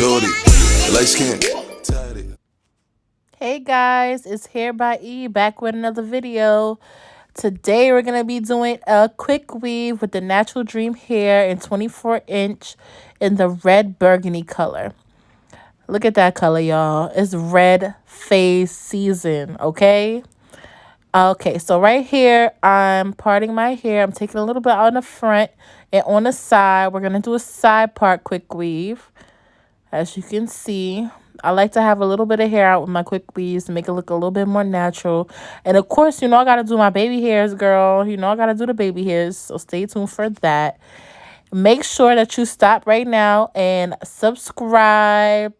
Shorty, light skin. Hey guys, it's Hair by E back with another video. Today we're gonna be doing a quick weave with the Natural Dream hair in 24" in the red burgundy color. Look at that color, y'all. It's red phase season, okay? Okay, so right here, I'm parting my hair. I'm taking a little bit out in the front and on the side. We're gonna do a side part quick weave. As you can see, I like to have a little bit of hair out with my quick weaves to make it look a little bit more natural. And of course, you know I got to do my baby hairs, girl. You know I got to do the baby hairs, so stay tuned for that. Make sure that you stop right now and subscribe.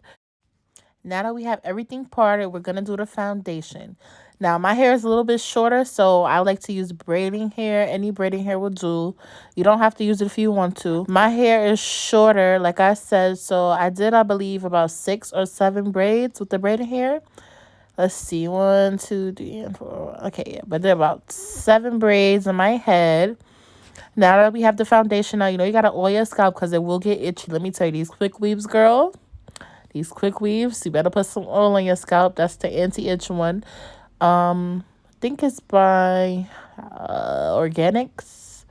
Now that we have everything parted, we're going to do the foundation. Now, my hair is a little bit shorter, so I like to use braiding hair. Any braiding hair will do. You don't have to use it if you want to. My hair is shorter, like I said, so I did, I believe, about 6 or 7 braids with the braiding hair. Let's see, 1, 2, 3, and 4. Okay, yeah, but there are about 7 braids in my head. Now that we have the foundation, now you know you got to oil your scalp because it will get itchy. Let me tell you, these quick weaves, girl. These quick weaves, you better put some oil on your scalp. That's the anti-itch one. I think it's by Organics.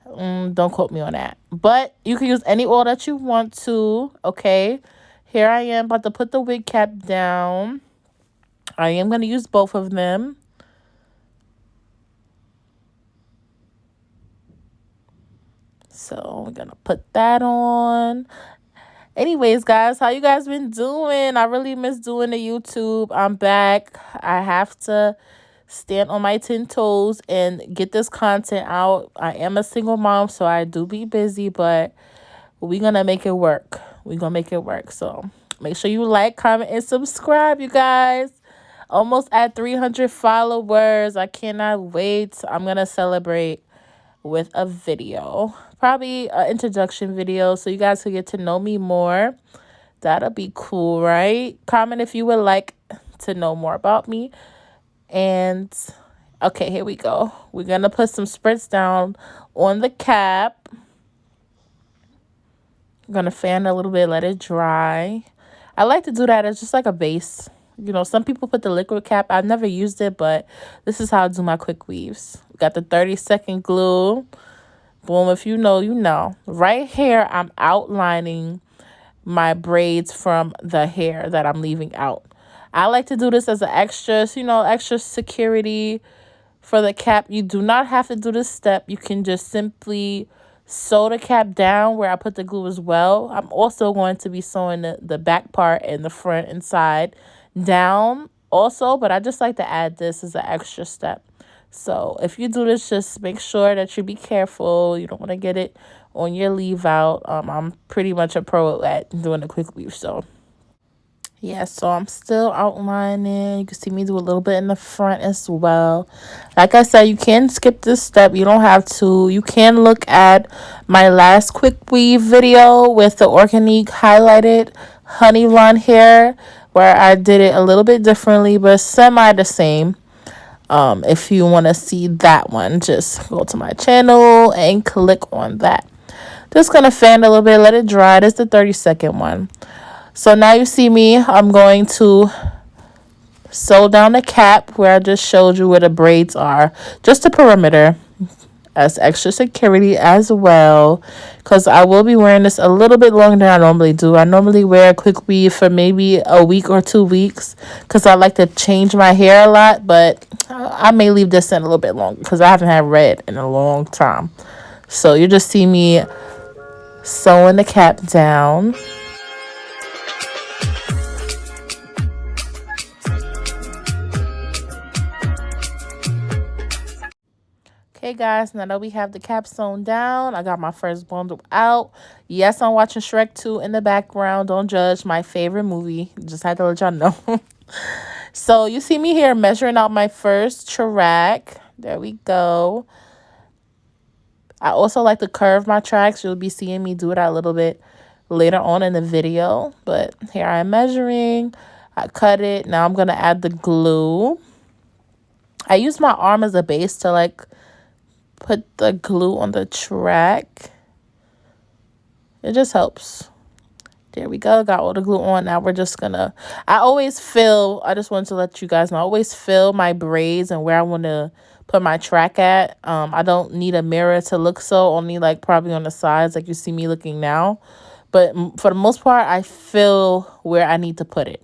Don't quote me on that. But you can use any oil that you want to, okay? Here I am about to put the wig cap down. I am going to use both of them. So we're going to put that on. Anyways, guys, how you guys been doing? I really miss doing the YouTube. I'm back. I have to stand on my 10 toes and get this content out. I am a single mom, so I do be busy, but we're going to make it work. We're going to make it work. So make sure you like, comment, and subscribe, you guys. Almost at 300 followers. I cannot wait. I'm going to celebrate with a video, probably an introduction video, so you guys can get to know me more. That'll be cool, right? Comment if you would like to know more about me. And okay, here we go. We're gonna put some spritz down on the cap. I'm gonna fan a little bit, let it dry. I like to do that as just like a base. You know, some people put the liquid cap. I've never used it, but this is how I do my quick weaves. Got the 30-second glue. Boom, if you know, you know. Right here, I'm outlining my braids from the hair that I'm leaving out. I like to do this as an extra, you know, extra security for the cap. You do not have to do this step. You can just simply sew the cap down where I put the glue as well. I'm also going to be sewing the back part and the front and side down also, but I just like to add this as an extra step. So if you do this, just make sure that you be careful. You don't want to get it on your leave out. I'm pretty much a pro at doing a quick weave. So yeah, so I'm still outlining. You can see me do a little bit in the front as well. Like I said, you can skip this step. You don't have to. You can look at my last quick weave video with the organic highlighted honey blonde hair, where I did it a little bit differently, but semi the same. If you want to see that one, just go to my channel and click on that. Just going to fan a little bit, let it dry. This is the 30-second one. So now you see me, I'm going to sew down the cap where I just showed you where the braids are. Just the perimeter as extra security as well, because I will be wearing this a little bit longer than I normally do. I normally wear a quick weave for maybe a week or 2 weeks because I like to change my hair a lot, but I may leave this in a little bit longer because I haven't had red in a long time. So you just see me sewing the cap down. Okay, guys, now that we have the cap sewn down, I got my first bundle out. Yes, I'm watching Shrek 2 in the background. Don't judge. My favorite movie. Just had to let y'all know. So you see me here measuring out my first track. There we go. I also like to curve my tracks. You'll be seeing me do that a little bit later on in the video. But here I'm measuring. I cut it. Now I'm going to add the glue. I use my arm as a base to like put the glue on the track. It just helps. There we go. Got all the glue on. Now we're just gonna, I just wanted to let you guys know, I always fill my braids and where I want to put my track at. I don't need a mirror to look so, only like probably on the sides like you see me looking now. But for the most part, I fill where I need to put it,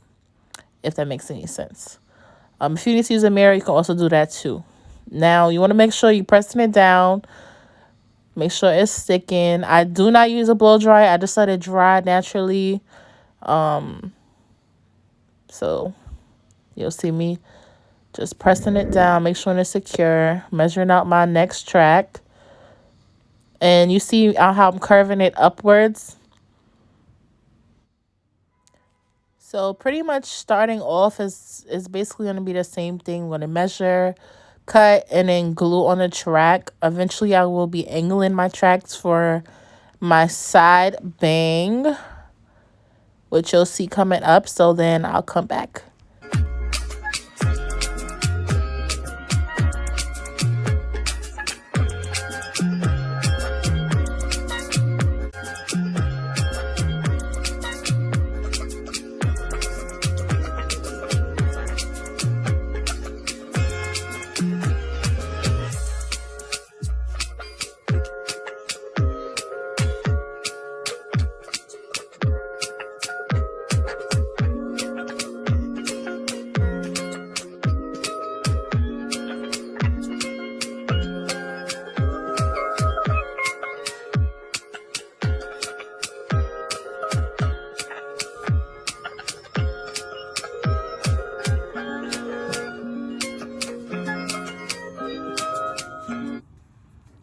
if that makes any sense. If you need to use a mirror, you can also do that too. Now, you want to make sure you're pressing it down. Make sure it's sticking. I do not use a blow dry. I just let it dry naturally. So you'll see me just pressing it down. Make sure it's secure. Measuring out my next track. And you see how I'm curving it upwards. So pretty much starting off is basically going to be the same thing. I'm going to measure, cut, and then glue on the track. Eventually, I will be angling my tracks for my side bang, which you'll see coming up. So then I'll come back.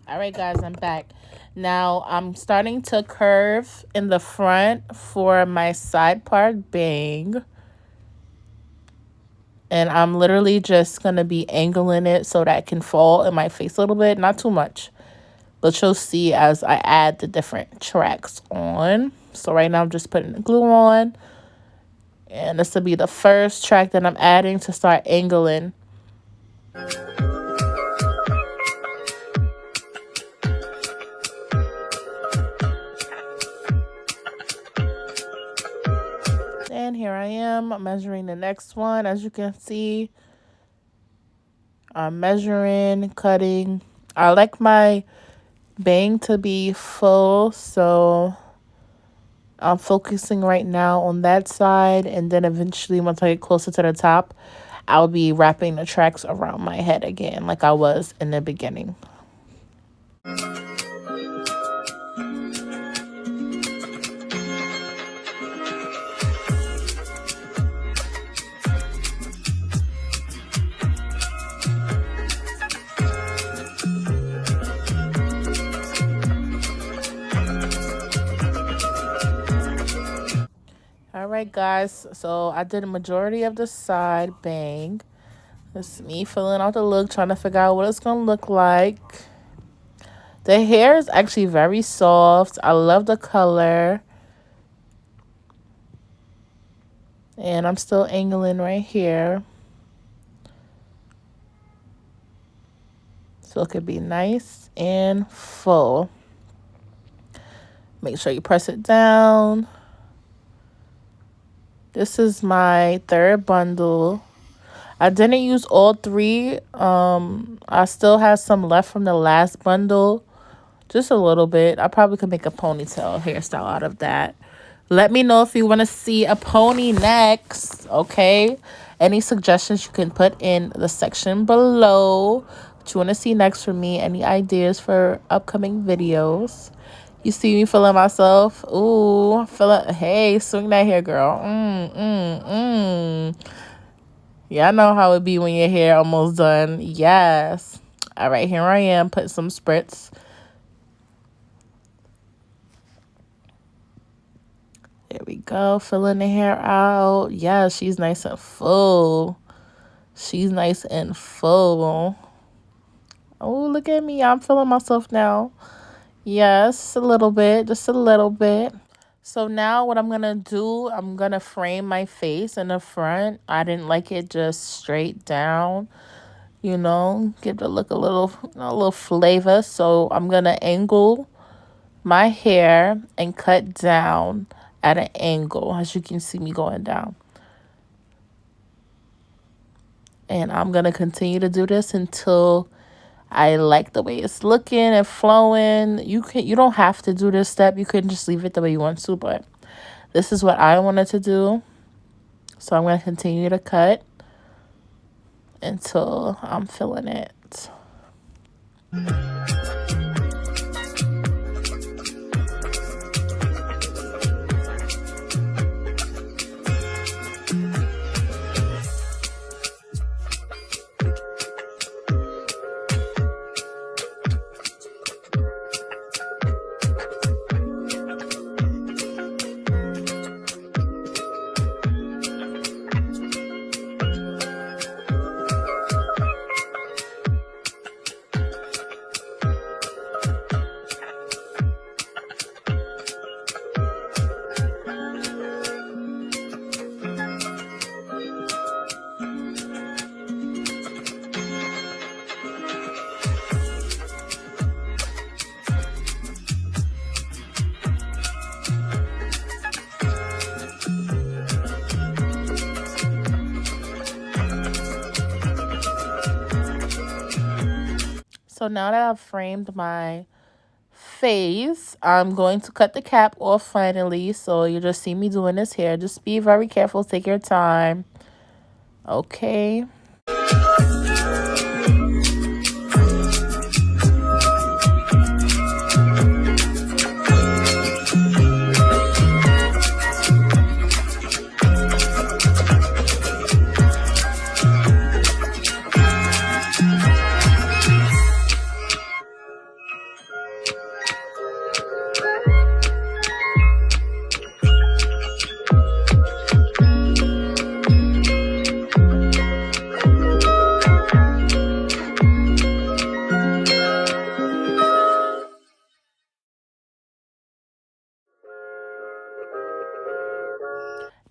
All right, guys, I'm back. Now I'm starting to curve in the front for my side part bang. And I'm literally just going to be angling it so that it can fall in my face a little bit. Not too much. But you'll see as I add the different tracks on. So right now I'm just putting the glue on. And this will be the first track that I'm adding to start angling. And here I am measuring the next one. As you can see, I'm measuring, cutting. I like my bang to be full, so I'm focusing right now on that side. And then eventually, once I get closer to the top, I'll be wrapping the tracks around my head again like I was in the beginning. Alright, guys, so I did a majority of the side bang. It's me filling out the look, trying to figure out what it's going to look like. The hair is actually very soft. I love the color. And I'm still angling right here. So it could be nice and full. Make sure you press it down. This is my third bundle. I didn't use all three. I still have some left from the last bundle. Just a little bit. I probably could make a ponytail hairstyle out of that. Let me know if you want to see a pony next, okay? Any suggestions you can put in the section below. What you want to see next from me. Any ideas for upcoming videos. You see me feeling myself. Ooh, hey, swing that hair, girl. Yeah, I know how it be when your hair almost done. Yes. All right, here I am. Put some spritz. There we go. Filling the hair out. Yeah, she's nice and full. She's nice and full. Oh, look at me. I'm feeling myself now. Yes, a little bit. Just a little bit. So now what I'm going to do, I'm going to frame my face in the front. I didn't like it just straight down. You know, give the look a little flavor. So I'm going to angle my hair and cut down at an angle, as you can see me going down. And I'm going to continue to do this until I like the way it's looking and flowing. You don't have to do this step. You can just leave it the way you want to, but this is what I wanted to do. So I'm going to continue to cut until I'm feeling it. So now that I've framed my face, I'm going to cut the cap off finally. So you just see me doing this here. Just be very careful. Take your time. Okay.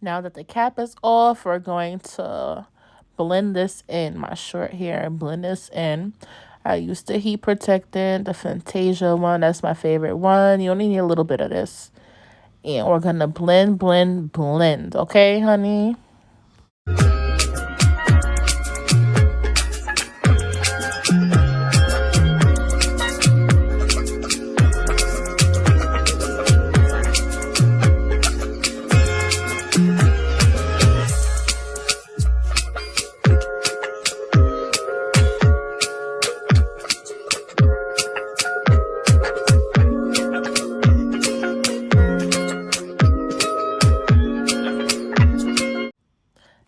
Now that the cap is off, we're going to blend this in. My short hair, blend this in. I used the heat protectant, the Fantasia one. That's my favorite one. You only need a little bit of this. And we're going to blend, blend, blend. Okay, honey?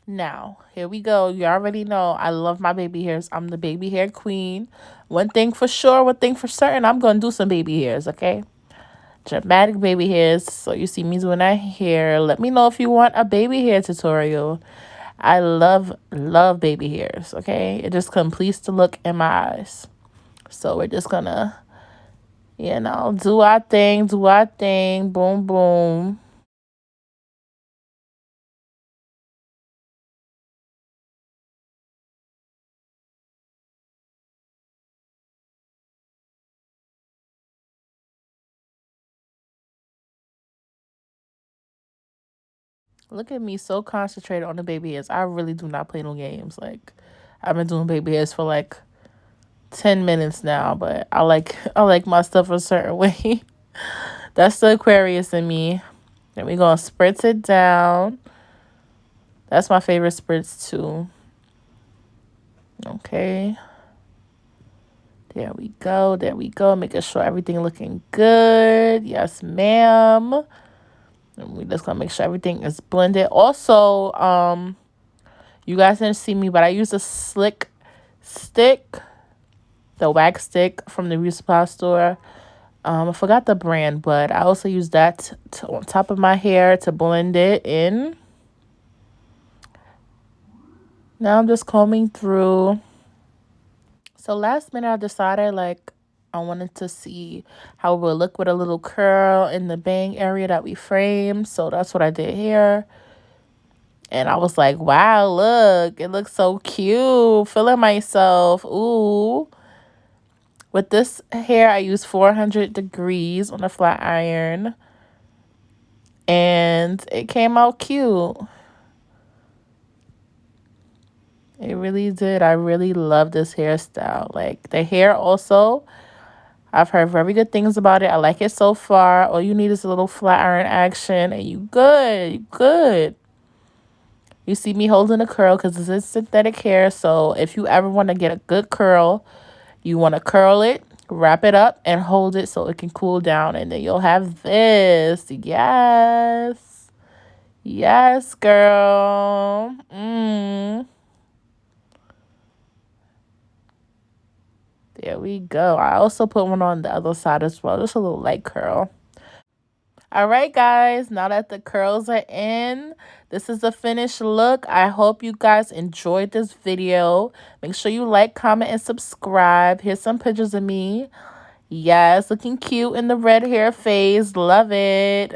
Now, here we go. You already know I love my baby hairs. I'm the baby hair queen. One thing for sure, one thing for certain, I'm going to do some baby hairs, okay? Dramatic baby hairs. So you see me doing that hair. Let me know if you want a baby hair tutorial. I love baby hairs, okay? It just completes the look in my eyes. So we're just going to, do our thing, Boom, boom. Look at me so concentrated on the baby hairs. I really do not play no games. Like, I've been doing baby hairs for like 10 minutes now, but I like my stuff a certain way. That's the Aquarius in me. Then we're gonna spritz it down. That's my favorite spritz too. Okay. There we go. Making sure everything looking good. Yes, ma'am. And we just gonna make sure everything is blended. Also, you guys didn't see me, but I used a slick stick, the wax stick from the beauty supply store. I forgot the brand, but I also used that on top of my hair to blend it in. Now I'm just combing through. So last minute I decided I wanted to see how it would look with a little curl in the bang area that we framed. So that's what I did here. And I was like, wow, look, it looks so cute. Feeling myself. Ooh. With this hair, I used 400 degrees on a flat iron. And and it came out cute. It really did. I really love this hairstyle. Like, the hair also, I've heard very good things about it. I like it so far. All you need is a little flat iron action, and you good. You good. You see me holding a curl because this is synthetic hair. So if you ever want to get a good curl, you want to curl it, wrap it up, and hold it so it can cool down. And then you'll have this. Yes. Yes, girl. There we go. I also put one on the other side as well. Just a little light curl. All right, guys. Now that the curls are in, this is the finished look. I hope you guys enjoyed this video. Make sure you like, comment, and subscribe. Here's some pictures of me. Yes, looking cute in the red hair phase. Love it.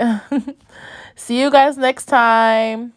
See you guys next time.